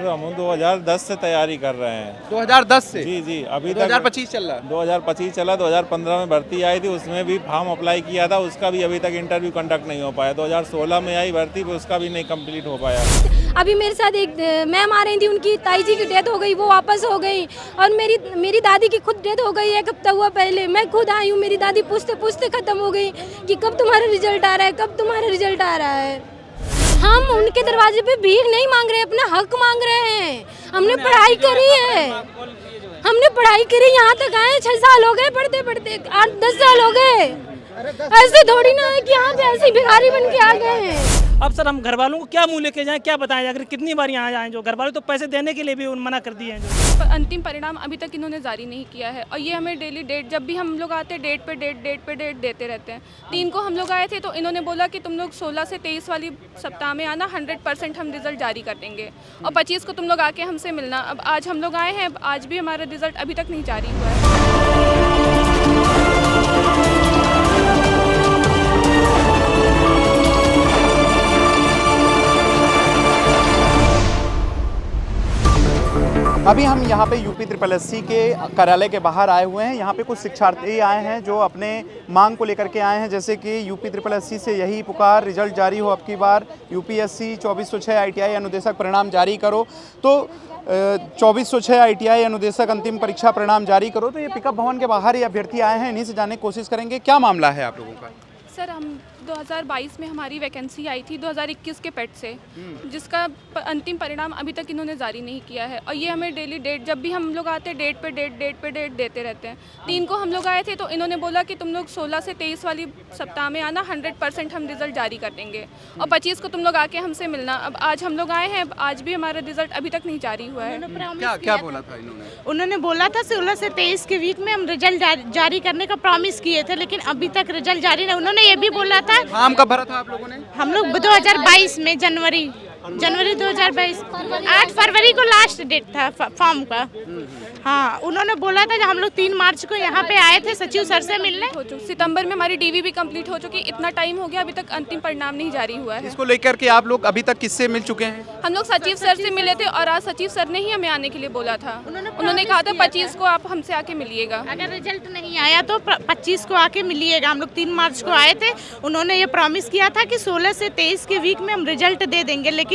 Sir हम 2010 से तैयारी कर रहे हैं। 2010 से? जी जी, अभी तक 2025 चल रहा है। 2025 चला, 2015 में भर्ती आई थी, उसमें भी फॉर्म अप्लाई किया था, उसका भी अभी तक इंटरव्यू कंडक्ट नहीं हो पाया। 2016 में आई भर्ती, उसका भी नहीं कंप्लीट हो पाया। अभी मेरे साथ एक मैम आ रही थी, उनकी ताई जी की डेथ हो गई, वो वापस हो गई। और मेरी दादी की खुद डेथ हो गई एक हफ्ता हुआ पहले। मैं खुद आई हूँ, मेरी दादी पूछते पूछते ख़त्म हो गई कि कब तुम्हारा रिजल्ट आ रहा है, कब तुम्हारा रिजल्ट आ रहा है। हम उनके दरवाजे पे भीख नहीं मांग रहे, अपना हक मांग रहे हैं। हमने पढ़ाई करी है, हमने पढ़ाई करी, यहाँ तक आए 6 साल हो गए, पढ़ते पढ़ते 8-10 साल हो गए। ऐसे थोड़ी ना है कि यहाँ पे ऐसे भिखारी बन के आ गए हैं। अब सर हम घर वालों को क्या मुँह लेके जाएं, क्या बताएं? अगर कितनी बार यहाँ जाएं, जो घर वाले तो पैसे देने के लिए भी मना कर दिए हैं। अंतिम परिणाम अभी तक इन्होंने जारी नहीं किया है और ये हमें डेली डेट, जब भी हम लोग आते हैं डेट पे डेट देते रहते हैं। 3 को हम लोग आए थे तो इन्होंने बोला कि तुम लोग 16 से 23 वाली सप्ताह में आना, 100% हम रिजल्ट जारी कर देंगे और 25 को तुम लोग आके हमसे मिलना। अब आज हम लोग आए हैं, आज भी हमारा रिजल्ट अभी तक नहीं जारी हुआ है। अभी हम यहाँ पे यूपी SSSC के कार्यालय के बाहर आए हुए हैं। यहाँ पे कुछ शिक्षार्थी आए हैं जो अपने मांग को लेकर के आए हैं, जैसे कि यूपी SSSC से यही पुकार, रिजल्ट जारी हो अब की बार। UPSC 2406 ITI अनुदेशक परिणाम जारी करो। तो 2406 ITI अनुदेशक अंतिम परीक्षा परिणाम जारी करो। तो ये पिकअप भवन के बाहर ये अभ्यर्थी आए हैं, इन्हीं से जानने की कोशिश करेंगे क्या मामला है आप लोगों का। सर हम 2022 में हमारी वैकेंसी आई थी 2021 के पेट से, जिसका अंतिम परिणाम अभी तक इन्होंने जारी नहीं किया है और ये हमें डेली डेट, जब भी हम लोग आते हैं डेट पे डेट देते रहते हैं। 3 को हम लोग आए थे तो इन्होंने बोला कि तुम लोग 16 से 23 वाली सप्ताह में आना, 100% हम रिजल्ट जारी कर देंगे और 25 को तुम लोग आके हमसे मिलना। अब आज हम लोग आए हैं, आज भी हमारा रिजल्ट अभी तक नहीं जारी हुआ है। क्या बोला था इन्होंने? उन्होंने बोला था 16 से 23 के वीक में हम रिजल्ट जारी करने का प्रॉमिस किए थे, लेकिन अभी तक रिजल्ट जारी नहीं। उन्होंने ये भी बोला था। फॉर्म कब भरा था आप लोगों ने? हम लोग 2022 में जनवरी 2022 8 फरवरी को लास्ट डेट था फॉर्म का। हाँ, उन्होंने बोला था जब हम लोग 3 मार्च को यहाँ पे आए थे सचिव सर से मिलने। सितंबर में हमारी DV भी कंप्लीट हो चुकी, इतना टाइम हो गया, अभी तक अंतिम परिणाम नहीं जारी हुआ है। इसको लेकर के आप लोग अभी तक किससे मिल चुके हैं? हम लोग सचिव सर से मिले थे और आज सचिव सर ने ही हमें आने के लिए बोला था। उन्होंने कहा था 25 को आप हमसे आके मिलिएगा। अगर रिजल्ट नहीं आया तो 25 को आके मिलिएगा। हम लोग 3 मार्च को आए थे, उन्होंने ये प्रॉमिस किया था कि 16 से 23 के वीक में हम रिजल्ट दे देंगे, लेकिन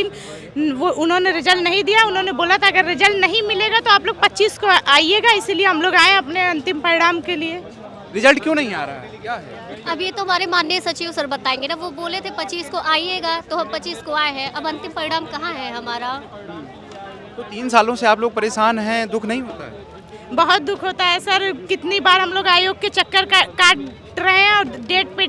वो उन्होंने रिजल्ट नहीं दिया। उन्होंने बोला था अगर रिजल्ट नहीं मिलेगा तो आप लोग 25 को आइएगा, इसीलिए हम लोग आए अपने अंतिम परिणाम के लिए। रिजल्ट क्यों नहीं आ रहा है, क्या है? अब ये तो हमारे माननीय सचिव सर बताएंगे ना। वो बोले थे 25 को आइएगा, तो हम 25 को आए हैं। अब अंतिम परिणाम कहाँ है हमारा? तो 3 सालों से आप लोग परेशान हैं, दुख नहीं होता है? बहुत दुख होता है सर। कितनी बार हम लोग आयोग के चक्कर काट रहे हैं और डेट पे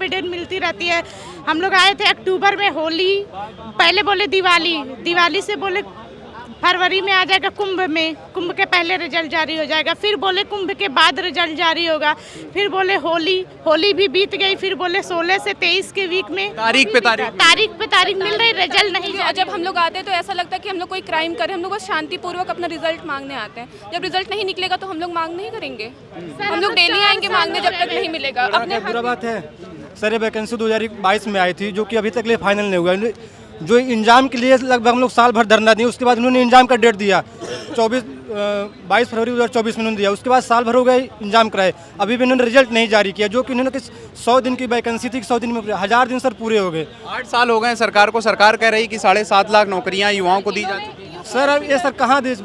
डेट मिलती रहती है। हम लोग आए थे अक्टूबर में, होली, पहले बोले दिवाली से बोले फरवरी में आ जाएगा, कुंभ के पहले रिजल्ट जारी हो जाएगा, फिर बोले कुंभ के बाद रिजल्ट जारी होगा, फिर बोले होली भी बीत गई, फिर बोले 16 से 23 के वीक में तारीख पे तारीख मिल रही, रिजल्ट नहीं। और जब हम लोग आते हैं तो ऐसा लगता है कि हम लोग कोई क्राइम करें। हम लोग बस शांतिपूर्वक अपना रिजल्ट मांगने आते हैं। जब रिजल्ट नहीं निकलेगा तो हम लोग मांग नहीं करेंगे, हम लोग डेली आएंगे मांगने जब तक नहीं मिलेगा। अपने बुरा बात है सर, ये वैकेंसी 2022 में आई थी जो कि अभी तक लिए फाइनल नहीं हुआ। जो एग्जाम के लिए लगभग हम लोग साल भर धरना दिए, उसके बाद उन्होंने एग्जाम का डेट दिया 22 फरवरी 2024 में उन्होंने दिया। उसके बाद साल भर हो गए एग्जाम कराए, अभी भी उन्होंने रिजल्ट नहीं जारी किया। जो कि उन्होंने 100 दिन की वैकेंसी थी, 100 दिन में 1000 दिन सर पूरे हो गए। 8 साल हो गए सरकार को। सरकार कह रही कि 7.5 लाख नौकरियां युवाओं को दी जा चुकी हैं। सर अब ये सर कहाँ दे?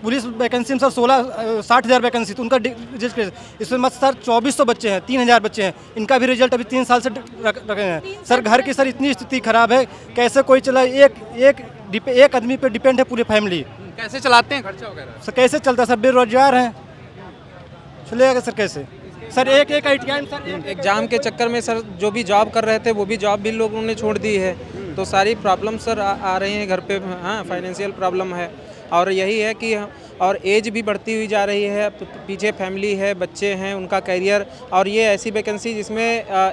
पुलिस वैकेंसी में सर 60,000 वैकेंसी तो उनका इसमें मत सर 2400 बच्चे हैं, 3000 बच्चे हैं, इनका भी रिजल्ट अभी 3 साल से रखे हैं। सर घर की सर इतनी स्थिति खराब है, कैसे कोई चला? एक आदमी पे डिपेंड है पूरी फैमिली। कैसे चलाते हैं खर्चा वगैरह? सर कैसे चलता है? सर बेरोजगार हैं, चलेगा सर कैसे? सर एक ITI सर एग्जाम के चक्कर में सर जो भी जॉब कर रहे थे वो भी जॉब भी लोगों ने छोड़ दी है। तो सारी प्रॉब्लम सर आ रही हैं घर पे। हाँ, फाइनेंशियल प्रॉब्लम है और यही है कि और एज भी बढ़ती हुई जा रही है, पीछे फैमिली है, बच्चे हैं, उनका करियर। और ये ऐसी वैकेंसी जिसमें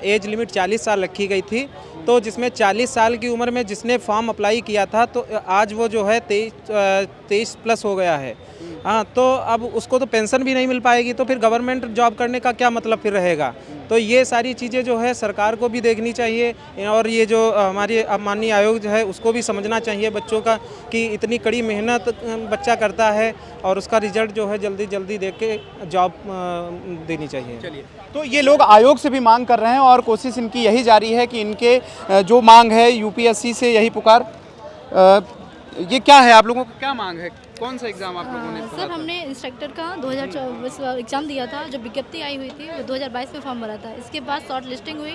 एज लिमिट 40 साल रखी गई थी, तो जिसमें 40 साल की उम्र में जिसने फॉर्म अप्लाई किया था तो आज वो जो है 23 प्लस हो गया है। हाँ, तो अब उसको तो पेंशन भी नहीं मिल पाएगी, तो फिर गवर्नमेंट जॉब करने का क्या मतलब फिर रहेगा। तो ये सारी चीज़ें जो है सरकार को भी देखनी चाहिए और ये जो हमारी माननीय आयोग जो है उसको भी समझना चाहिए बच्चों का कि इतनी कड़ी मेहनत बच्चा करता है और उसका रिजल्ट जो है जल्दी जल्दी देख के जॉब देनी चाहिए। चलिए, तो ये लोग आयोग से भी मांग कर रहे हैं और कोशिश इनकी यही जारी है कि इनके जो मांग है यूपीएससी से यही पुकार। ये क्या है, आप लोगों को क्या मांग है, कौन सा एग्जाम आप लोगों ने? सर हमने इंस्ट्रक्टर का 2024 एग्ज़ाम दिया था, जो विज्ञप्ति आई हुई थी वो 2022 में फॉर्म भरा था। इसके बाद शॉर्ट लिस्टिंग हुई,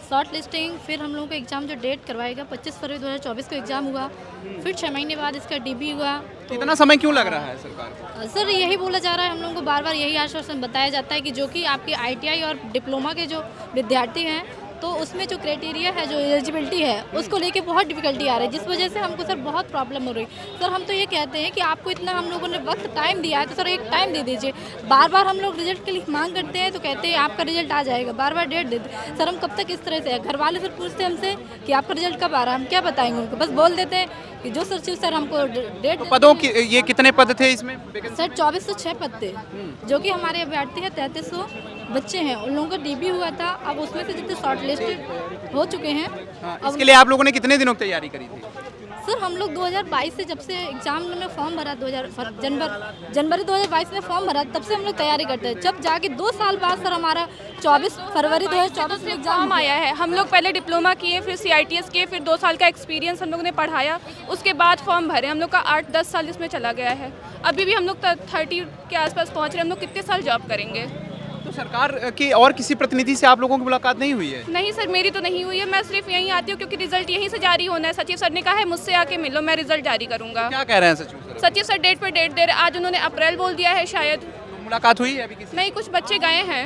शॉर्ट लिस्टिंग फिर हम लोगों का एग्ज़ाम जो डेट करवाएगा 25 फरवरी 2024 को एग्ज़ाम हुआ, फिर 6 महीने बाद इसका डीबी हुआ। तो इतना समय क्यों लग रहा है सरकार को? सर यही बोला जा रहा है, हम लोगों को बार बार यही आश्वासन बताया जाता है कि जो कि आपके ITI और डिप्लोमा के जो विद्यार्थी हैं तो उसमें जो क्राइटेरिया है, जो एलिजिबिलिटी है, उसको लेके बहुत डिफिकल्टी आ रही है, जिस वजह से हमको सर बहुत प्रॉब्लम हो रही है। सर हम तो ये कहते हैं कि आपको इतना हम लोगों ने वक्त टाइम दिया है तो सर एक टाइम दे दीजिए। बार बार हम लोग रिजल्ट के लिए मांग करते हैं तो कहते हैं आपका रिजल्ट आ जाएगा, बार बार डेट दे दे। सर हम कब तक इस तरह से, घर वाले सर पूछते हैं हमसे कि आपका रिजल्ट कब आ रहा है, हम क्या बताएंगे उनको, बस बोल देते हैं कि जो सचिव सर हमको डेट। तो पदों की ये कितने पद थे इसमें? सर 2406 पद थे, जो कि हमारे अभ्यर्थी है 3300 बच्चे हैं, उन लोगों का डीबी हुआ था। अब उसमें से जितने शॉर्ट लिस्ट हो चुके हैं। अब इसके लिए आप लोगों ने कितने दिनों की तैयारी करी थी? सर हम लोग 2022 से, जब से एग्जाम में फॉर्म भरा जनवरी 2022 में फॉर्म भरा, तब से हम लोग तैयारी करते हैं। जब जाके 2 साल बाद सर हमारा 24 फरवरी 2024 में एग्जाम आया है। हम लोग पहले डिप्लोमा किए, फिर CITS किए, फिर 2 साल का एक्सपीरियंस हम लोगों ने पढ़ाया, उसके बाद फॉर्म भरे। हम लोग का 8-10 साल इसमें चला गया है। अभी भी हम लोग 30 के आसपास पहुँच रहे हैं। हम लोग कितने साल जॉब करेंगे? तो सरकार की और किसी प्रतिनिधि से आप लोगों की मुलाकात नहीं हुई है? नहीं सर, मेरी तो नहीं हुई है। मैं सिर्फ यहीं आती हूँ क्योंकि रिजल्ट यहीं से जारी होना है। सचिव सर ने कहा है मुझसे आके मिलो, मैं रिजल्ट जारी करूँगा। क्या कह रहे हैं सचिव सर? सचिव सर डेट पे डेट दे रहे। आज उन्होंने अप्रैल बोल दिया है शायद। तो मुलाकात हुई है अभी किसी? नहीं, कुछ बच्चे गए हैं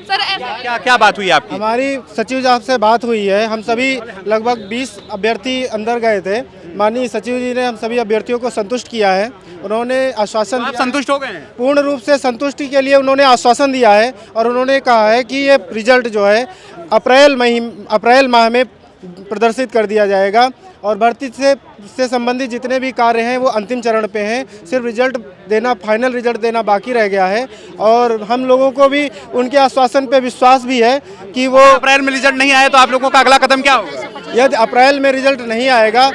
सर। ऐसा क्या बात हुई आपकी? हमारी सचिव साहब से बात हुई है, हम सभी लगभग 20 अभ्यर्थी अंदर गए थे। माननीय सचिव जी ने हम सभी अभ्यर्थियों को संतुष्ट किया है। उन्होंने आश्वासन आप संतुष्ट हो गए हैं? पूर्ण रूप से संतुष्टि के लिए उन्होंने आश्वासन दिया है और उन्होंने कहा है कि ये रिजल्ट जो है अप्रैल माह में प्रदर्शित कर दिया जाएगा और भर्ती से संबंधित जितने भी कार्य हैं वो अंतिम चरण पे हैं। सिर्फ रिजल्ट देना, फाइनल रिजल्ट देना बाकी रह गया है और हम लोगों को भी उनके आश्वासन पे विश्वास भी है कि वो अप्रैल में रिजल्ट नहीं आया तो आप लोगों का अगला कदम क्या होगा? यदि अप्रैल में रिजल्ट नहीं आएगा।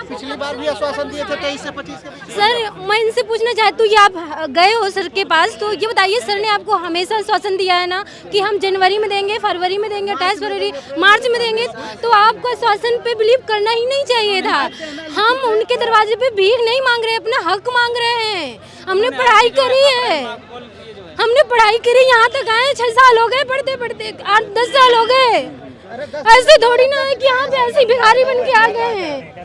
पिछली बार भी आश्वासन दिए थे 23 से 25 के। सर मैं इनसे पूछना चाहती हूँ, ये आप गए हो सर के पास, तो ये बताइए सर ने आपको हमेशा आश्वासन दिया है ना कि हम जनवरी में देंगे, फरवरी में देंगे, 28 फरवरी, मार्च में देंगे, तो आपको आश्वासन पे बिलीव करना ही नहीं चाहिए था। हम उनके दरवाजे पे भीख नहीं मांग रहे, अपना हक मांग रहे हैं। हमने पढ़ाई करी है, हमने पढ़ाई करी, यहाँ तक आए 6 साल हो गए, पढ़ते पढ़ते 8-10 साल हो गए। ऐसे थोड़ी ना है कि यहाँ पे ऐसे भिखारी बन के आ गए हैं।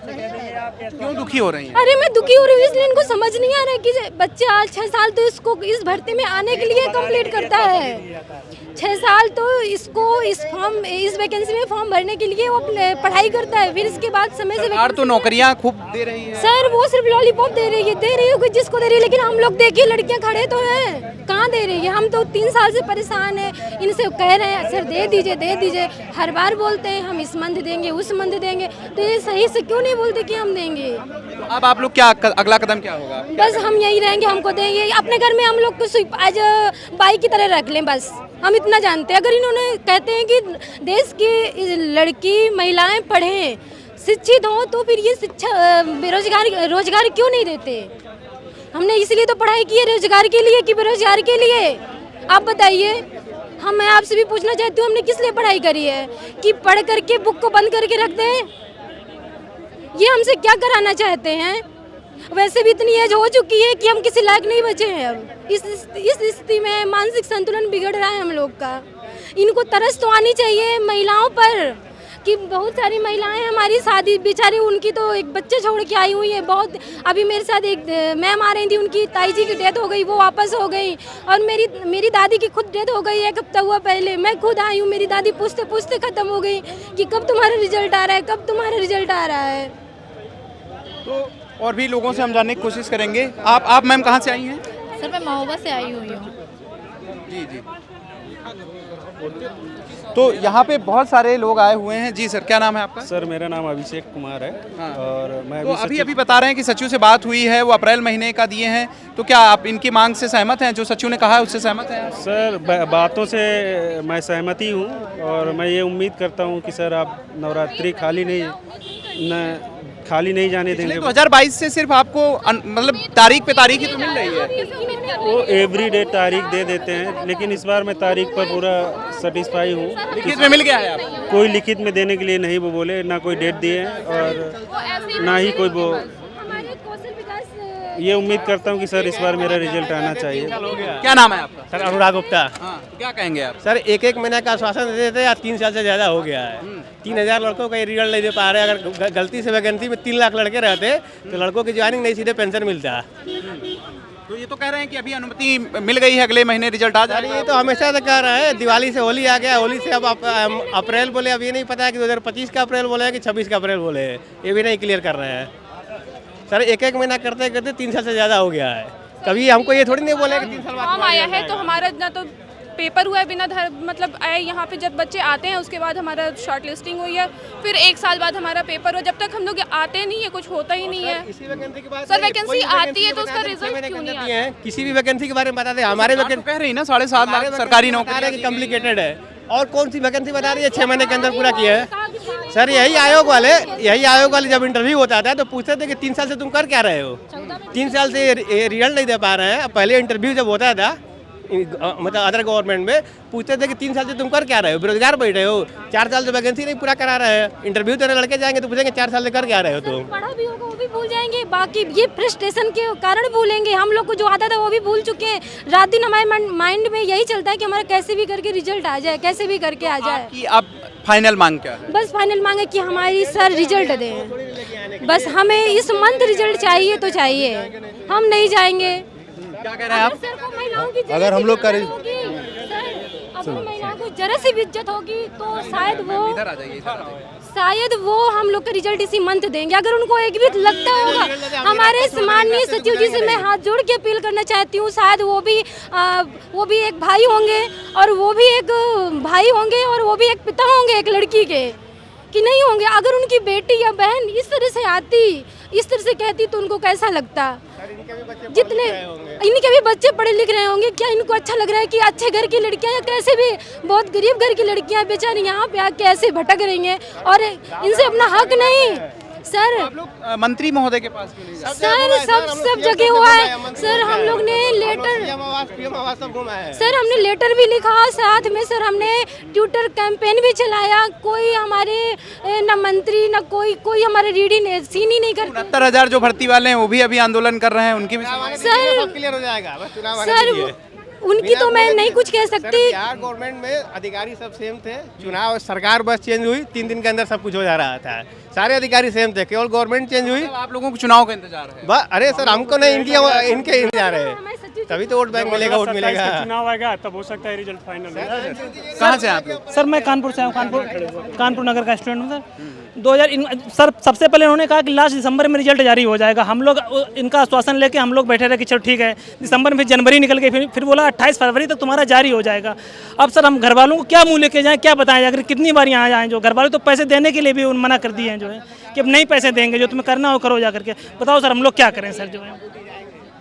क्यों दुखी हो रही हैं? अरे मैं दुखी हो रही हूँ इसलिए, इनको समझ नहीं आ रहा है कि बच्चे आज 6 साल तो इसको इस भर्ती में आने के लिए कंप्लीट करता है। 6 साल तो इसको इस वैकेंसी में फॉर्म भरने के लिए वो पढ़ाई करता है, फिर इसके बाद समय से सरकार तो नौकरियां खूब दे रही है। सर वो सिर्फ लॉलीपॉप दे रही है जिसको दे रही है, लेकिन हम लोग देखिए लड़कियां खड़े तो हैं, कहाँ दे रही है? हम तो 3 साल से परेशान है, इनसे कह रहे हैं सर दे दीजिए, हर बार बोलते हैं हम इस मंथ देंगे, उस मंथ देंगे, तो ये सही से क्यों नहीं बोलते कि हम देंगे? तो अब आप लोग क्या अगला कदम क्या होगा? बस हम यही रहेंगे, हमको देंगे अपने घर में, हम लोग को आज बाई की तरह रख लें, बस हम इतना जानते हैं। अगर इन्होंने कहते हैं कि देश की लड़की महिलाएं पढ़ें, शिक्षित हों, तो फिर ये शिक्षा रोजगार क्यों नहीं देते? हमने इसलिए तो पढ़ाई की है, रोजगार के लिए कि बेरोजगार के लिए? आप बताइए। मैं आपसे भी पूछना चाहती हूँ, हमने किस लिए पढ़ाई करी है? कि पढ़ करके बुक को बंद करके रख दें? ये हमसे क्या कराना चाहते हैं? वैसे भी इतनी एज हो चुकी है कि हम किसी लायक नहीं बचे हैं। अब इस स्थिति में मानसिक संतुलन बिगड़ रहा है हम लोग का। इनको तरस तो आनी चाहिए महिलाओं पर कि बहुत सारी महिलाएं हमारी शादी बेचारी, उनकी तो एक बच्चे छोड़ के आई हुई है। बहुत अभी मेरे साथ एक मैम आ रही थी, उनकी ताई जी की डेथ हो गई, वो वापस हो गई। और मेरी दादी की खुद डेथ हो गई 1 हफ्ता हुआ पहले। मैं खुद आई हूँ, मेरी दादी पूछते पूछते ख़त्म हो गई कि कब तुम्हारा रिजल्ट आ रहा है, कब तुम्हारा रिजल्ट आ रहा है। तो और भी लोगों से हम जानने की कोशिश करेंगे। आप मैम कहाँ से आई हैं? सर मैं महोबा से आई हुई हूँ। जी जी। तो यहाँ पे बहुत सारे लोग आए हुए हैं। जी सर, क्या नाम है आपका? सर मेरा नाम अभिषेक कुमार है। और मैं तो अभी बता रहे हैं कि सचिव से बात हुई है, वो अप्रैल महीने का दिए हैं, तो क्या आप इनकी मांग से सहमत हैं? जो सचिव ने कहा है उससे सहमत हैं? सर बातों से मैं सहमति हूँ और मैं ये उम्मीद करता हूँ कि सर आप नवरात्रि खाली नहीं जाने देंगे। 2022 से सिर्फ आपको मतलब तारीख पे तारीख ही तो मिल रही है। वो एवरीडे तारीख दे देते हैं, लेकिन इस बार मैं तारीख पर पूरा सेटिस्फाई हूँ। लिखित में मिल गया है आपको? कोई लिखित में देने के लिए नहीं वो बोले, ना कोई डेट दिए हैं और ना ही कोई वो। ये उम्मीद करता हूँ कि सर इस बार मेरा रिजल्ट आना चाहिए। क्या नाम है आपका? सर अनुराग गुप्ता। तो क्या कहेंगे आप? सर एक महीने का आश्वासन दे देते हैं, 3 साल से ज़्यादा हो गया है। 3000 लड़कों का ये रिजल्ट नहीं दे पा रहे। अगर गलती से वैकेंसी में 3 लाख लड़के रहते तो लड़कों की ज्वाइनिंग नहीं, सीधे पेंशन मिलता। तो ये तो कह रहे हैं कि अभी अनुमति मिल गई है, अगले महीने रिजल्ट आ जाएगा। ये तो हमेशा से कह रहे हैं, दिवाली से होली आ गया, होली से अब अप्रैल बोले। अब ये नहीं पता है कि 2025 का अप्रैल बोले कि 26 का अप्रैल बोले, ये भी नहीं क्लियर कर रहे हैं। सर एक महीना करते करते 3 साल से ज़्यादा हो गया है। कभी हमको ये थोड़ी नहीं बोले कि 3 साल बाद फॉर्म आया है तो हमारा ना तो पेपर हुआ है बिना मतलब आए यहाँ पे। जब बच्चे आते हैं उसके बाद हमारा शॉर्ट लिस्टिंग हुई है, फिर 1 साल बाद हमारा पेपर हो। जब तक हम लोग आते नहीं है कुछ होता ही नहीं है। सर वैकेंसी आती है तो उसका रिजल्ट क्यों नहीं आता है? किसी भी वैकेंसी के बारे में बता दें। हमारे कह रही है ना 7.5 लाख सरकारी नौकरी कॉम्प्लिकेटेड है। और कौन सी वैकेंसी बता रही है 6 महीने के अंदर पूरा किया है? सर यही आयोग वाले जब इंटरव्यू होता था तो पूछते थे कि 3 साल से तुम कर क्या रहे हो? 3 साल से रिजल्ट नहीं दे पा रहे हैं। पहले इंटरव्यू जब होता था मतलब अदर गवर्नमेंट में, पूछते थे कि 3 साल से तुम कर क्या रहे हो? बेरोजगार बैठे हो। 4 साल से वैकेंसी नहीं पूरा करा रहे हैं। इंटरव्यू तेरे लड़के जाएंगे तो पूछेंगे 4 साल से कर क्या रहे हो तुम? पढ़ा भी होगा वो भी भूल जाएंगे, बाकी ये फ्रस्ट्रेशन के कारण भूलेंगे। हम लोग को जो आता था वो भी भूल चुके हैं। रात दिन हमारे माइंड में यही चलता है कि हमारा कैसे भी करके रिजल्ट आ जाए, कैसे भी करके आ जाए। कि अब फाइनल मांग क्या है? बस फाइनल मांग है कि हमारी सर रिजल्ट दें। बस हमें इस मंथ रिजल्ट चाहिए तो चाहिए, हम नहीं जाएंगे। क्या कह रहे हैं आप? अगर हम लोग करें अगर महिलाओं को जरा सी भी इज्जत होगी तो शायद वो हम लोग का रिजल्ट इसी मंथ देंगे। अगर उनको एक भी लगता होगा, हमारे माननीय सचिव जी से मैं हाथ जोड़ के अपील करना चाहती हूँ। शायद वो भी एक भाई होंगे और वो भी एक भाई होंगे और वो भी एक पिता होंगे एक लड़की के, कि नहीं होंगे। अगर उनकी बेटी या बहन इस तरह से आती, इस तरह से कहती तो उनको कैसा लगता? जितने इनके भी बच्चे पढ़े लिख रहे होंगे, क्या इनको अच्छा लग रहा है कि अच्छे घर की लड़कियां या कैसे भी बहुत गरीब घर की लड़कियां बेचारी यहाँ पे आके ऐसे भटक रही हैं और इनसे अपना हक नहीं? सर आप लोग मंत्री महोदय के पास क्यों नहीं जाते? सर सब जगह हुआ है। सर हम लोग ने लेटर, सर हमने लेटर भी लिखा, साथ में सर हमने ट्विटर कैंपेन भी चलाया। कोई हमारे न मंत्री न कोई हमारे रीडिंग सीन ही नहीं करता। 69,000 जो भर्ती वाले हैं वो भी अभी आंदोलन कर रहे हैं, उनकी भी सर क्लियर हो जाएगा। सर उनकी तो मैं नहीं कुछ कह सकती। बिहार गवर्नमेंट में अधिकारी सब सेम थे। चुनाव सरकार बस चेंज हुई, 3 दिन के अंदर सब कुछ हो जा रहा था। सारे अधिकारी सेम थे, केवल गवर्नमेंट चेंज हुई। आप लोगों को चुनाव का इंतजार है? अरे सर हमको नहीं, इनके इंतजार है। तभी तो वोट बैंक मिलेगा, वोट मिलेगा। चुनाव आएगा तब हो सकता है रिजल्ट फाइनल। कहाँ से आप लोग? सर मैं कानपुर से हूँ, कानपुर नगर का स्टूडेंट हूँ सर। 2000 सर सबसे पहले उन्होंने कहा कि लास्ट दिसंबर में रिजल्ट जारी हो जाएगा। हम लोग इनका आश्वासन लेके हम लोग बैठे रहे कि चलो ठीक है। दिसंबर में फिर जनवरी निकल गई, फिर बोला 28 फरवरी तक तुम्हारा जारी हो जाएगा। अब सर हम घर वालों को क्या मुँह लेके जाएँ, क्या बताएं? अगर कितनी बार यहाँ जाएँ, जो घर वाले तो पैसे देने के लिए भी मना कर दिए हैं जो है कि अब नहीं पैसे देंगे, जो तुम्हें करना हो करो जा करके। बताओ सर हम लोग क्या करें सर जो है।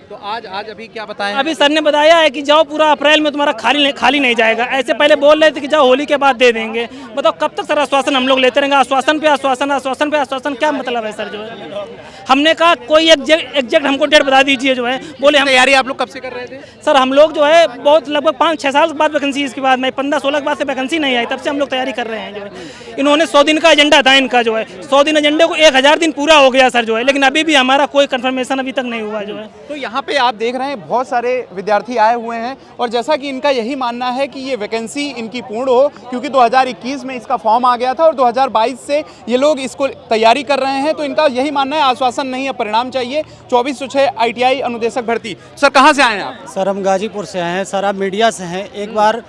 तो आज अभी क्या बताएं? अभी सर ने बताया है कि जाओ पूरा अप्रैल में तुम्हारा खाली नहीं जाएगा। ऐसे पहले बोल रहे थे कि जाओ होली के बाद दे देंगे। बताओ कब तक सर आश्वासन हम लोग लेते रहेंगे? आश्वासन पे आश्वासन, क्या मतलब है सर जो है? हमने कहा कोई एग्जैक्ट हमको डेट बता दीजिए जो है। बोले हम तैयारी आप लोग कब से कर रहे थे? सर हम लोग जो है बहुत लगभग 5-6 साल के बाद वैकेंसी, इसके बाद में 15-16 के बाद से वैकेंसी नहीं आई, तब से हम लोग तैयारी कर रहे हैं जो है। इन्होंने 100 दिन का एजेंडा था इनका जो है, 100 दिन एजेंडे को 1000 दिन पूरा हो गया सर जो है, लेकिन अभी भी हमारा कोई कंफर्मेशन अभी तक नहीं हुआ जो है। तो यहाँ पे आप देख रहे हैं बहुत सारे विद्यार्थी आए हुए हैं और जैसा कि इनका यही मानना है कि ये वैकेंसी इनकी पूर्ण हो, क्योंकि 2021 में इसका फॉर्म आ गया था और 2022 से ये लोग इसको तैयारी कर रहे हैं। तो इनका यही मानना है, आश्वासन नहीं है, परिणाम चाहिए। 2406 ITI अनुदेशक भर्ती। सर कहाँ से आए हैं आप? सर हम गाजीपुर से आए हैं। सर आप मीडिया से हैं, एक बार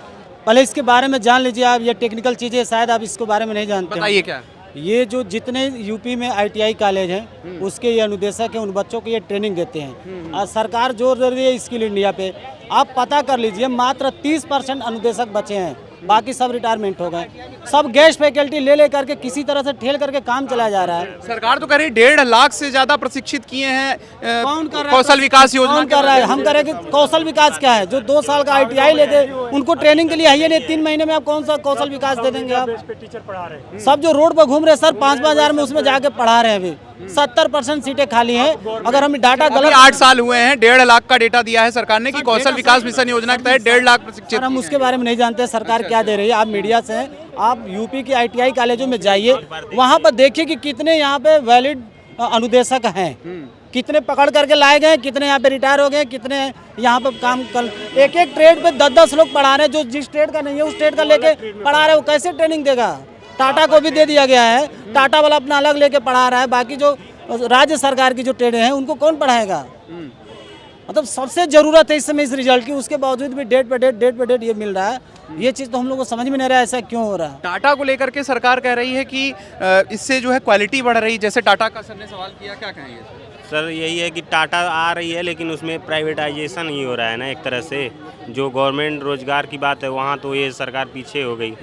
पहले इसके बारे में जान लीजिए आप। ये टेक्निकल चीज़ें शायद आप इसके बारे में नहीं जानते। बताइए क्या? ये जो जितने यूपी में ITI कॉलेज हैं उसके ये अनुदेशक हैं, उन बच्चों को ये ट्रेनिंग देते हैं। और सरकार जोर दे रही है स्किल इंडिया पे। आप पता कर लीजिए, मात्र 30% अनुदेशक बचे हैं बाकी सब रिटायरमेंट हो गए। सब गेस्ट फैकल्टी ले करके किसी तरह से ठेल करके काम चलाया जा रहा है। सरकार तो कह रही 1.5 लाख से ज्यादा प्रशिक्षित किए हैं कौन कर रहा है? कौशल विकास योजना कौन कर रहा है? हम कह रहे हैं कि कौशल विकास क्या है? जो 2 साल का ITI लेके उनको ट्रेनिंग के लिए है नहीं, 3 महीने में आप कौन सा कौशल विकास दे देंगे आप? टीचर पढ़ा रहे सब जो रोड पर घूम रहे सर 5-5 हज़ार में उसमें जाके पढ़ा रहे हैं। अभी 70% सीटें खाली हैं। अगर हम डाटा अभी गलत 8 साल हुए हैं, 1.5 लाख का डेटा दिया है सरकार ने कि कौशल विकास मिशन योजना के तहत 1.5 लाख प्रशिक्षित। हम उसके बारे में नहीं जानते सरकार क्या दे रही है। आप मीडिया से हैं, आप यूपी के ITI कॉलेजों में जाइए, वहाँ पर देखिए कि कितने यहाँ पे वैलिड अनुदेशक हैं, कितने पकड़ करके लाए गए, कितने यहाँ पे रिटायर हो गए, कितने यहाँ पे काम कर एक ट्रेड पे 10-10 लोग पढ़ा रहे हैं। जो जिस ट्रेड का नहीं है उस ट्रेड का लेके पढ़ा रहे हैं, वो कैसे ट्रेनिंग देगा? टाटा को भी दे दिया गया है, टाटा वाला अपना अलग लेके पढ़ा रहा है, बाकी जो राज्य सरकार की जो ट्रेड हैं उनको कौन पढ़ाएगा? मतलब सबसे ज़रूरत है इस समय इस रिजल्ट की, उसके बावजूद भी डेट पे डेट ये मिल रहा है। ये चीज़ तो हम लोग को समझ में नहीं रहा है ऐसा क्यों हो रहा है। टाटा को लेकर के सरकार कह रही है कि इससे जो है क्वालिटी बढ़ रही, जैसे टाटा का सर ने सवाल किया, क्या कहेंगे सर? यही है कि टाटा आ रही है लेकिन उसमें प्राइवेटाइजेशन ही हो रहा है ना एक तरह से। जो गवर्नमेंट रोजगार की बात है वहाँ तो ये सरकार पीछे हो गई,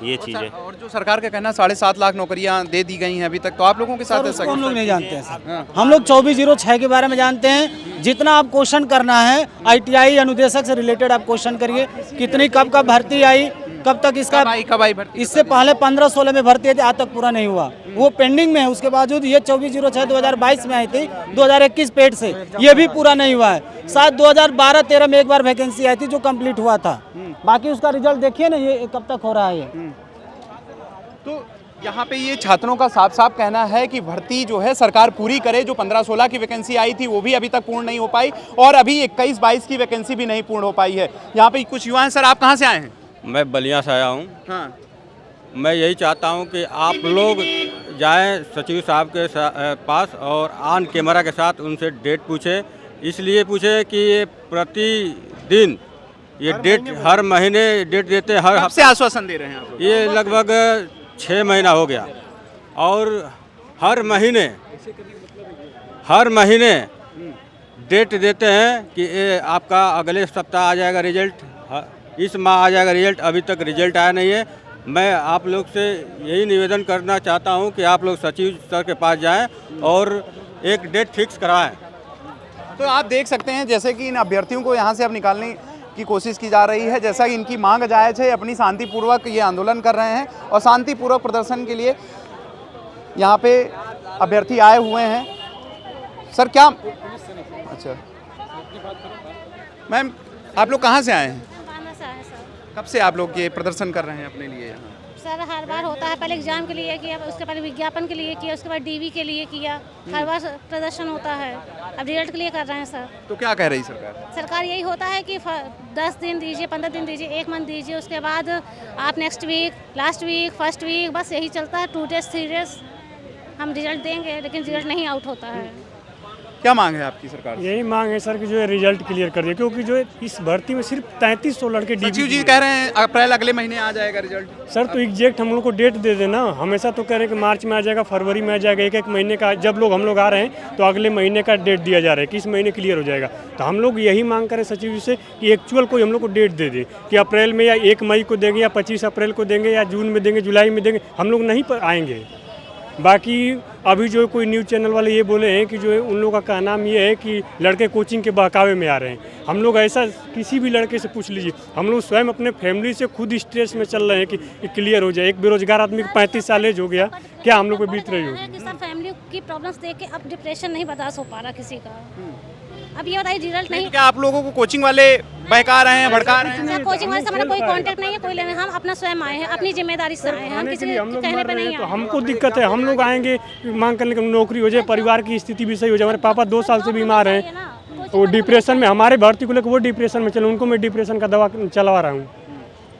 ये चीज़ है। और जो सरकार का कहना 7.5 लाख नौकरियां दे दी गई हैं अभी तक, तो आप लोगों के साथ ऐसा हम लोग नहीं जानते हैं सर। हम लोग 2406 के बारे में जानते हैं। जितना आप क्वेश्चन करना है ITI अनुदेशक से रिलेटेड आप क्वेश्चन करिए, कितनी कब भर्ती आई, कब तक इसका कब आई भर्ती? इससे पहले 15-16 में भर्ती आई थी, आज तक पूरा नहीं हुआ, वो पेंडिंग में है। उसके बावजूद ये 2406 2022 में आई थी, 2021 पेड से ये भी पूरा नहीं हुआ है। शायद 2012-13 में एक बार वैकेंसी आई थी जो कंप्लीट हुआ था, बाकी उसका रिजल्ट देखिए ना ये कब तक हो रहा है। ये तो यहाँ पे ये छात्रों का साफ साफ कहना है कि भर्ती जो है सरकार पूरी करे। जो 15-16 की वैकेंसी आई थी वो भी अभी तक पूर्ण नहीं हो पाई, और अभी 21-22 की वैकेंसी भी नहीं पूर्ण हो पाई है। यहाँ पे कुछ युवा हैं। सर, आप कहाँ से आए हैं? मैं बलिया से आया हूँ। हाँ, मैं यही चाहता हूँ कि आप लोग जाएं सचिव साहब के पास और ऑन कैमरा के साथ उनसे डेट पूछे। इसलिए पूछे कि ये प्रतिदिन ये डेट हर महीने डेट देते हैं। कब से आश्वासन दे रहे हैं आप? ये लगभग 6 महीना हो गया, और हर महीने डेट देते हैं कि ये आपका अगले सप्ताह आ जाएगा रिजल्ट, इस माह आ जाएगा रिजल्ट। अभी तक रिजल्ट आया नहीं है। मैं आप लोग से यही निवेदन करना चाहता हूं कि आप लोग सचिव सर के पास जाएं और एक डेट फिक्स कराएं। तो आप देख सकते हैं जैसे कि इन अभ्यर्थियों को यहाँ से अब निकालने की कोशिश की जा रही है। जैसा कि इनकी मांग जायज़ है, अपनी शांतिपूर्वक ये आंदोलन कर रहे हैं और शांतिपूर्वक प्रदर्शन के लिए यहाँ पे अभ्यर्थी आए हुए हैं। सर क्या, अच्छा मैम, आप लोग कहाँ से आए हैं? कब से आप लोग ये प्रदर्शन कर रहे हैं अपने लिए यहाँ? सर हर बार होता है, पहले एग्जाम के लिए किया, उसके बाद विज्ञापन के लिए किया, उसके बाद DV के लिए किया। हर बार प्रदर्शन होता है, अब रिजल्ट के लिए कर रहे हैं सर। तो क्या कह रही सरकार? सरकार यही होता है कि 10 दिन दीजिए, 15 दिन दीजिए, 1 मंथ दीजिए, उसके बाद आप next week, last week, first week, बस यही चलता है। 2 डेज 3 डेज हम रिजल्ट देंगे, लेकिन रिजल्ट नहीं आउट होता है। क्या मांग है आपकी सरकार? यही मांग है सर कि जो है रिजल्ट क्लियर कर दिए, क्योंकि जो है इस भर्ती में सिर्फ 3300 लड़के सचिव जी कह रहे हैं अप्रैल अगले महीने आ जाएगा रिजल्ट। सर तो एग्जैक्ट हम लोग को डेट दे देना। हमेशा तो कह रहे हैं कि मार्च में आ जाएगा, फरवरी में आ जाएगा, एक महीने का। जब हम लोग आ रहे हैं तो अगले महीने का डेट दिया जा रहा है कि इस महीने क्लियर हो जाएगा। तो हम लोग यही मांग करें सचिव जी से कि एक्चुअल कोई हम लोग को डेट दे दे कि अप्रैल में या 1 मई को देंगे या 25 अप्रैल को देंगे या जून में देंगे, जुलाई में देंगे, हम लोग नहीं आएंगे। बाकी अभी जो कोई न्यूज़ चैनल वाले ये बोले हैं कि जो है उन लोगों का नाम ये है कि लड़के कोचिंग के बहकावे में आ रहे हैं। हम लोग ऐसा किसी भी लड़के से पूछ लीजिए, हम लोग स्वयं अपने फैमिली से खुद स्ट्रेस में चल रहे हैं कि क्लियर हो जाए। एक बेरोजगार आदमी को 35 साल एज हो गया, क्या हम लोग पे बीत रही होगी? सर फैमिली की प्रॉब्लम्स देख के अब डिप्रेशन नहीं बर्दाश्त हो पा रहा किसी का। अब ये बताइए रिजल्ट नहीं, क्या आप लोगों को कोचिंग वाले बहका रहे हैं, भड़का रहे हैं? कोचिंग वाले से हमारा कोई कांटेक्ट नहीं है, कोई लेना। हम अपना स्वयं आए हैं, अपनी जिम्मेदारी से आए हैं, हम किसी के कहने पे नहीं आए। तो हमको दिक्कत है, हम लोग आएंगे मांग करने की नौकरी हो जाए, परिवार की स्थिति भी सही हो जाए। हमारे पापा 2 साल से बीमार हैं, वो डिप्रेशन में, हमारे भर्ती को लेकर वो डिप्रेशन में चले, उनको मैं डिप्रेशन का दवा चलवा रहा हूँ।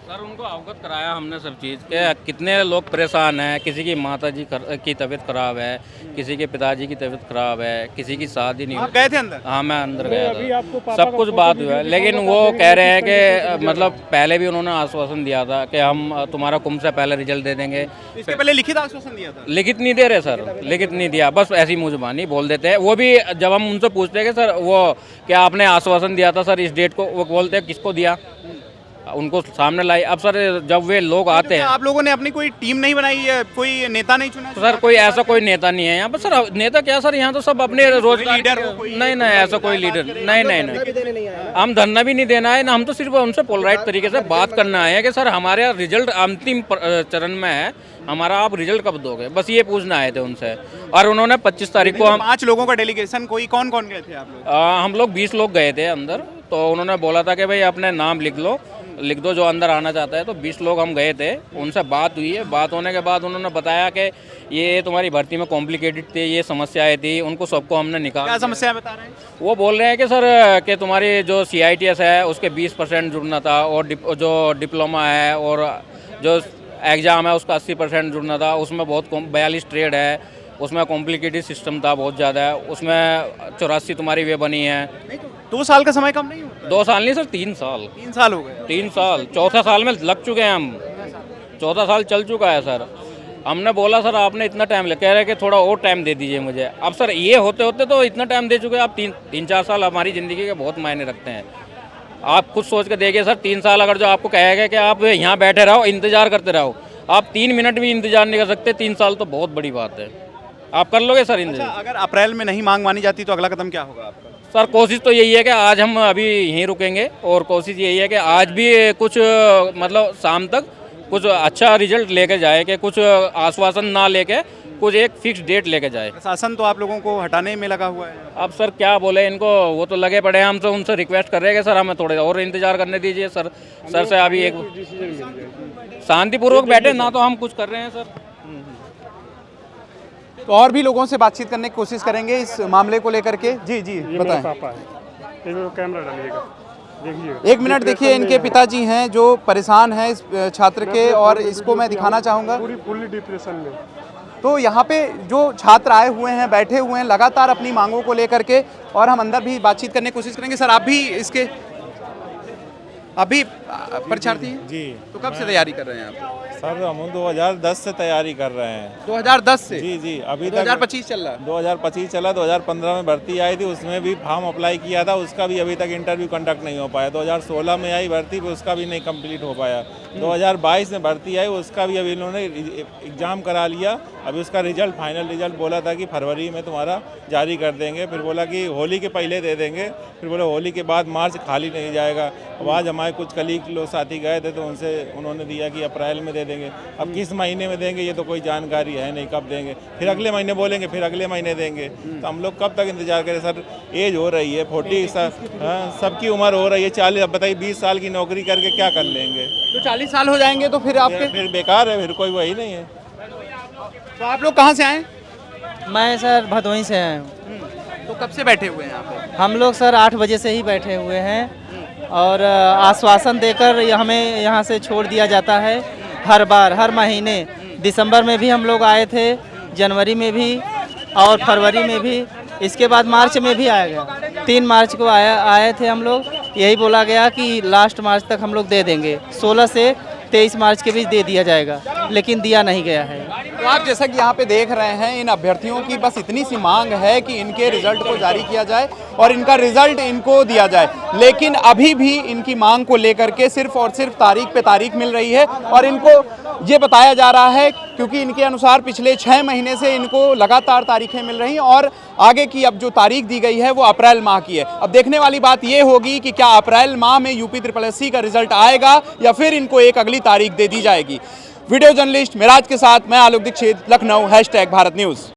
सर उनको अवगत कराया हमने सब चीज़ के। कितने लोग परेशान हैं, किसी की माताजी की तबीयत खराब है, किसी के पिताजी की तबीयत खराब है, किसी की शादी नहीं हुई। गए थे अंदर? हाँ मैं अंदर गया था, सब कुछ बात हुआ है। लेकिन वो कह रहे हैं कि मतलब पहले भी उन्होंने आश्वासन दिया था कि हम तुम्हारा कुंभ से पहले रिजल्ट दे देंगे। इसके पहले लिखित आश्वासन दिया था? लिखित नहीं दे रहे सर, लिखित नहीं दिया, बस ऐसी मुँह जुबानी बोल देते हैं। वो भी जब हम उनसे पूछते हैं कि सर वो क्या आपने आश्वासन दिया था सर इस डेट को, वो बोलते हैं किसको दिया। उनको सामने लाई। अब सर जब वे लोग आते हैं, आप लोगों ने अपनी कोई टीम नहीं बनाई है, कोई नेता नहीं चुना? तो सर कोई ऐसा कोई नेता नहीं है यहाँ पर सर। नेता क्या सर, यहाँ तो सब अपने रोजगार लीडर नहीं ऐसा कोई लीडर नहीं। हम धरना भी नहीं देना है ना, हम तो सिर्फ उनसे पोलराइट तरीके से बात करना है कि सर हमारे रिजल्ट अंतिम चरण में है, हमारा आप रिजल्ट कब दोगे, बस ये पूछना आए थे उनसे। और उन्होंने 25 तारीख को हम 5 लोगों का डेलीगेशन, कोई कौन कौन गए थे आप लोग? हम लोग 20 लोग गए थे अंदर। तो उन्होंने बोला था कि भाई अपने नाम लिख दो जो अंदर आना चाहता है। तो 20 लोग हम गए थे, उनसे बात हुई है। बात होने के बाद उन्होंने बताया कि ये तुम्हारी भर्ती में कॉम्प्लिकेटेड थी, ये समस्याएं थी, उनको सबको हमने निकाला। क्या समस्या बता रहे हैं? वो बोल रहे हैं कि सर कि तुम्हारी जो CITS है उसके 20% जुड़ना था, और जो डिप्लोमा है और जो एग्ज़ाम है उसका 80% जुड़ना था। उसमें बहुत 42 ट्रेड है, उसमें कॉम्प्लिकेटेड सिस्टम था बहुत ज़्यादा, उसमें 84 तुम्हारी वे बनी है। 2 साल का समय कम नहीं हुआ? 2 साल नहीं सर, 3 साल। 3 साल हो गए? 3 साल, चौथा साल में लग चुके हैं हम, चौथा साल चल चुका है सर। हमने बोला सर आपने इतना टाइम कह रहे कि थोड़ा और टाइम दे दीजिए मुझे। अब सर ये होते होते तो इतना टाइम दे चुके हैं। आप 3-4 साल हमारी ज़िंदगी के बहुत मायने रखते हैं। आप खुद सोच के देखिए सर, 3 साल अगर जो आपको कहेगा कि आप यहाँ बैठे रहो इंतज़ार करते रहो, आप 3 मिनट भी इंतज़ार नहीं कर सकते। 3 साल तो बहुत बड़ी बात है। आप कर लोगे सर इंतज़ार? अच्छा, अगर अप्रैल में नहीं मांग मानी जाती तो अगला कदम क्या होगा आपका? सर कोशिश तो यही है कि आज हम अभी यहीं रुकेंगे, और कोशिश यही है कि आज भी कुछ मतलब शाम तक कुछ अच्छा रिजल्ट लेके जाए, कि कुछ आश्वासन ना लेके कुछ एक फिक्स डेट लेके जाए। प्रशासन तो आप लोगों को हटाने में लगा हुआ है। अब सर क्या बोले इनको, वो तो लगे पड़े हैं। हम तो उनसे रिक्वेस्ट कर रहे हैं कि सर हमें थोड़े और इंतजार करने दीजिए सर। सर से अभी एक शांतिपूर्वक बैठे ना, तो हम कुछ कर रहे हैं सर। तो और भी लोगों से बातचीत करने की कोशिश करेंगे इस मामले को लेकर के। जी बताएं। कैमरा डालिएगा, देखिएगा। 1 मिनट देखिए, इनके पिताजी हैं जो परेशान हैं इस छात्र के, और इसको मैं दिखाना चाहूँगा। फुल्ली डिप्रेशन में। तो यहाँ पे जो छात्र आए हुए हैं, बैठे हुए हैं लगातार अपनी मांगों को लेकर के, और हम अंदर भी बातचीत करने की कोशिश करेंगे। सर आप भी इसके अभी परीक्षार्थी हैं? जी। तो कब से तैयारी कर रहे हैं आप? सर हम 2010 से तैयारी कर रहे हैं। 2010 से? जी अभी 2025 चल रहा है? 2025 चला। 2015 में भर्ती आई थी, उसमें भी फॉर्म अप्लाई किया था, उसका भी अभी तक इंटरव्यू कंडक्ट नहीं हो पाया। 2016 में आई भर्ती, उसका भी नहीं कंप्लीट हो पाया। 2022 में भर्ती आई, उसका भी अभी इन्होंने एग्ज़ाम करा लिया। अभी उसका रिजल्ट, फाइनल रिजल्ट बोला था कि फरवरी में तुम्हारा जारी कर देंगे, फिर बोला कि होली के पहले दे देंगे, फिर बोला होली के बाद मार्च खाली नहीं जाएगा। अब आज हमारे कुछ कलीग लोग साथी गए थे, तो उनसे उन्होंने दिया कि अप्रैल में दे देंगे। अब किस महीने में देंगे ये तो कोई जानकारी है नहीं, कब देंगे। फिर अगले महीने बोलेंगे, फिर अगले महीने देंगे। तो हम लोग कब तक इंतजार करें सर? एज हो रही है 40, सबकी उम्र हो रही है 40। अब बताइए 20 साल की नौकरी करके क्या कर लेंगे? तो 40 साल हो जाएंगे तो फिर आपके फिर बेकार है, फिर कोई वही नहीं है। तो आप लोग कहाँ से आए? मैं सर भदोही से आया हूँ। तो कब से बैठे हुए हैं यहाँ पे? हम लोग सर 8 बजे से ही बैठे हुए हैं, और आश्वासन देकर हमें यहाँ से छोड़ दिया जाता है हर बार, हर महीने। दिसंबर में भी हम लोग आए थे, जनवरी में भी और फरवरी में भी। इसके बाद मार्च में भी आया गया। 3 मार्च को आए थे हम लोग। यही बोला गया कि लास्ट मार्च तक हम लोग दे देंगे, 16 से 23 मार्च के बीच दे दिया जाएगा, लेकिन दिया नहीं गया है। तो आप जैसा कि यहाँ पे देख रहे हैं, इन अभ्यर्थियों की बस इतनी सी मांग है कि इनके रिजल्ट को जारी किया जाए और इनका रिजल्ट इनको दिया जाए। लेकिन अभी भी इनकी मांग को लेकर के सिर्फ और सिर्फ तारीख पे तारीख मिल रही है, और इनको ये बताया जा रहा है, क्योंकि इनके अनुसार पिछले 6 महीने से इनको लगातार तारीखें मिल रही हैं, और आगे की अब जो तारीख दी गई है वो अप्रैल माह की है। अब देखने वाली बात ये होगी कि क्या अप्रैल माह में UPSSC का रिजल्ट आएगा या फिर इनको एक अगली तारीख दे दी जाएगी। वीडियो जर्नलिस्ट मिराज के साथ मैं आलोक दीक्षित, लखनऊ, #भारत न्यूज़।